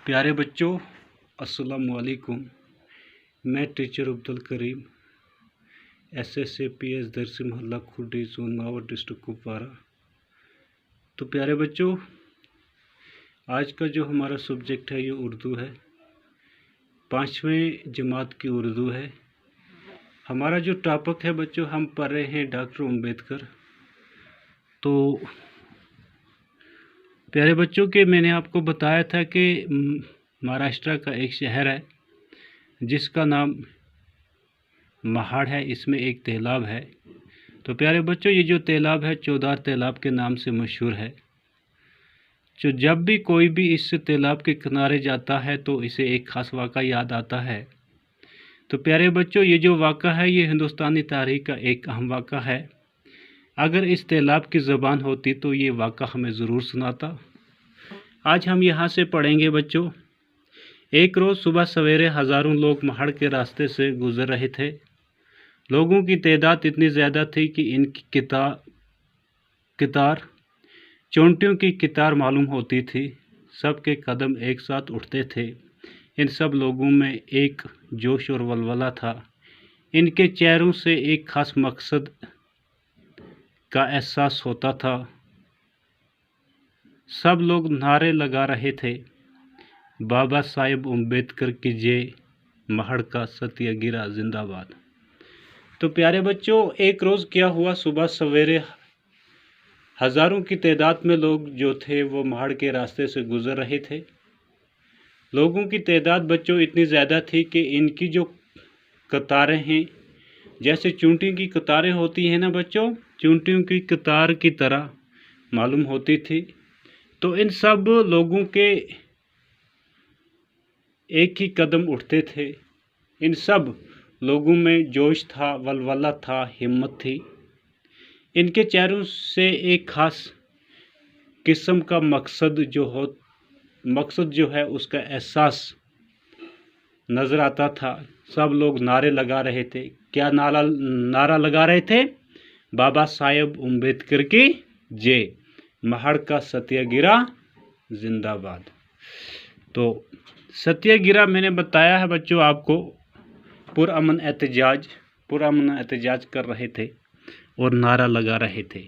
प्यारे बच्चों, अस्सलाम वालेकुम। मैं टीचर अब्दुल करीम, SSAPS दरसी मोहल्ला खुडी, जोन मावर, डिस्ट्रिक्ट कुपवारा। तो प्यारे बच्चों, आज का जो हमारा सब्जेक्ट है ये उर्दू है। 5वीं जमात की उर्दू है। हमारा जो टॉपिक है बच्चों, हम पढ़ रहे हैं डॉक्टर अम्बेडकर। तो प्यारे बच्चों के मैंने आपको बताया था कि महाराष्ट्र का एक शहर है जिसका नाम महाड़ है। इसमें एक तालाब है। तो प्यारे बच्चों, ये जो तालाब है चौधार तालाब के नाम से मशहूर है। जो जब भी कोई भी इस तालाब के किनारे जाता है तो इसे एक ख़ास वाक़ा याद आता है। तो प्यारे बच्चों, ये जो वाक़ा है ये हिंदुस्तानी तारीख़ का एक अहम वाक़ा है। अगर इस तालाब की ज़बान होती तो ये वाक़ा हमें ज़रूर सुनाता। आज हम यहाँ से पढ़ेंगे बच्चों। एक रोज़ सुबह सवेरे हज़ारों लोग महाड़ के रास्ते से गुज़र रहे थे। लोगों की तादाद इतनी ज़्यादा थी कि इनकी कतार चोंटियों की कतार मालूम होती थी। सबके कदम एक साथ उठते थे। इन सब लोगों में एक जोश और वलवला था। इनके चेहरों से एक ख़ास मकसद का एहसास होता था। सब लोग नारे लगा रहे थे, बाबा साहेब अम्बेडकर की जय, महाड़ का सत्याग्रह जिंदाबाद। तो प्यारे बच्चों, एक रोज़ क्या हुआ, सुबह सवेरे हज़ारों की तादाद में लोग जो थे वो महाड़ के रास्ते से गुज़र रहे थे। लोगों की तादाद बच्चों इतनी ज़्यादा थी कि इनकी जो कतारें हैं, जैसे चूंटियों की कतारें होती हैं ना बच्चों, चूंटियों की कतार की तरह मालूम होती थी। तो इन सब लोगों के एक ही कदम उठते थे। इन सब लोगों में जोश था, वलवला था, हिम्मत थी। इनके चेहरों से एक ख़ास किस्म का मकसद जो है उसका एहसास नज़र आता था। सब लोग नारे लगा रहे थे। क्या नारा लगा रहे थे? बाबा साहेब अम्बेडकर की जय, महाड़ का सत्याग्रह जिंदाबाद। तो सत्याग्रह मैंने बताया है बच्चों आपको, पुरअमन एहतजाज कर रहे थे और नारा लगा रहे थे।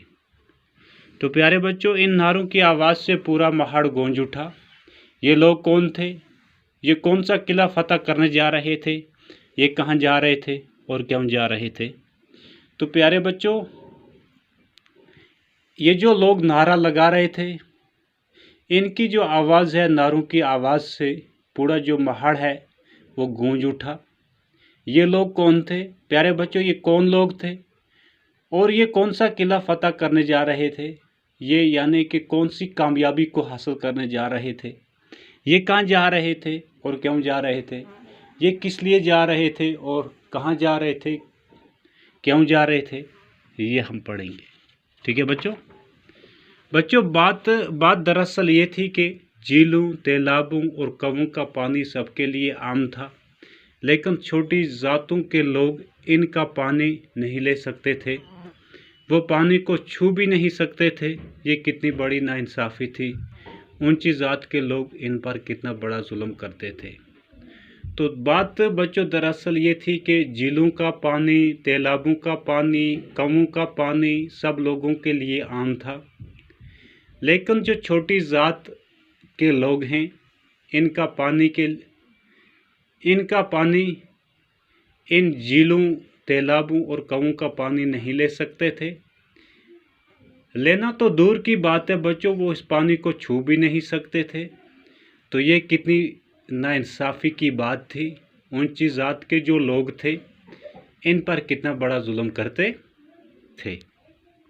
तो प्यारे बच्चों, इन नारों की आवाज़ से पूरा महाड़ गूंज उठा। ये लोग कौन थे? ये कौन सा किला फतह करने जा रहे थे? ये कहाँ जा रहे थे और क्यों जा रहे थे? तो प्यारे बच्चों, ये जो लोग नारा लगा रहे थे, इनकी जो आवाज़ है, नारों की आवाज़ से पूरा जो महाड़ है वो गूंज उठा। ये लोग कौन थे? प्यारे बच्चों, ये कौन लोग थे और ये कौन सा किला फतह करने जा रहे थे? ये यानी कि कौन सी कामयाबी को हासिल करने जा रहे थे? ये कहाँ जा रहे थे और क्यों जा रहे थे? ये किस लिए जा रहे थे और कहाँ जा रहे थे, क्यों जा रहे थे? ये हम पढ़ेंगे। ठीक है बच्चों। बात दरअसल ये थी कि झीलों, तालाबों और कुओं का पानी सबके लिए आम था, लेकिन छोटी जातों के लोग इनका पानी नहीं ले सकते थे। वो पानी को छू भी नहीं सकते थे। ये कितनी बड़ी नाइंसाफ़ी थी। ऊंची जात के लोग इन पर कितना बड़ा जुल्म करते थे। तो बात बच्चों दरअसल ये थी कि झीलों का पानी, तालाबों का पानी, कुओं का पानी सब लोगों के लिए आम था, लेकिन जो छोटी जात के लोग हैं इनका पानी इन झीलों, तालाबों और कुओं का पानी नहीं ले सकते थे। लेना तो दूर की बात है बच्चों, वो इस पानी को छू भी नहीं सकते थे। तो ये कितनी नाइंसाफ़ी की बात थी। ऊंची जात के जो लोग थे इन पर कितना बड़ा जुल्म करते थे।